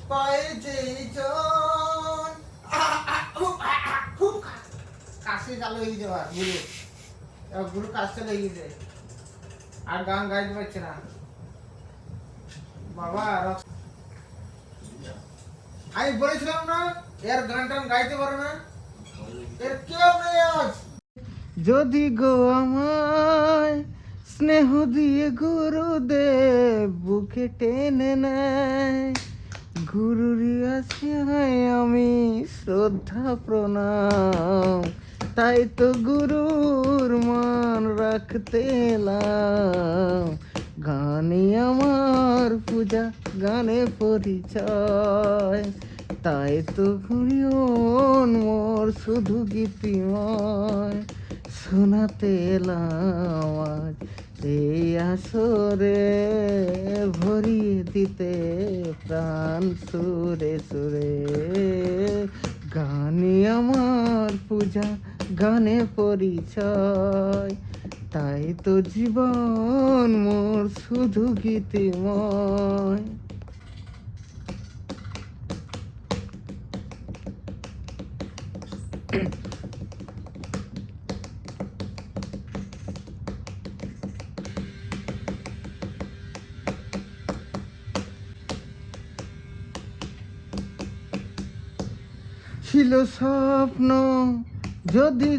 পায়ে যে জন খুব কাশি চালু হয়ে যাওয়া গুরু এবার গুরু কাশতে লেগে যায় আর গান গাইতে পারছে না বাবা আমি বলেছিলাম না এর গান টান গাইতে পারো না এর কেউ নেই আজ যদি গো আমায় স্নেহ দিয়ে গুরুদেব বুকে টেনে নেয় গুরুরি আসিয়ায় আমি শ্রদ্ধা প্রণাম তাই তো গুরুর মান রাখতে এলাম গানে আমার পূজা গানে পরিচয় তাই তো গুণন মোর শুধু গীতিময় শোনাতে এলাম আজ এই আসরে ভরিয়ে দিতে প্রাণ সুরে সুরে গানে আমার পূজা গানে পরিচয় তাই তো জীবন মোর শুধু গীতিময় ছিল স্বপ্ন যদি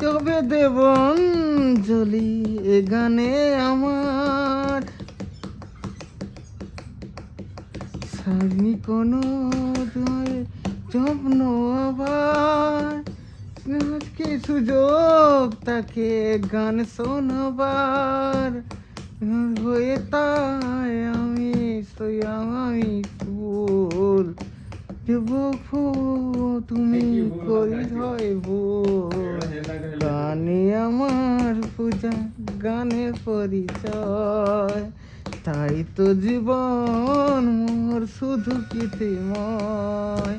তবে দেব অঞ্জলি এ গানে আমার সারি কোনো স্বপ্ন আবার আজকে সুযোগ তাকে গান শোনাবার হয়ে তাই আমি আমি ফুল তুমি করি হয় গানে আমার পূজা গানে পরিচয় তাই তো জীবন মোর শুধু গীতিময়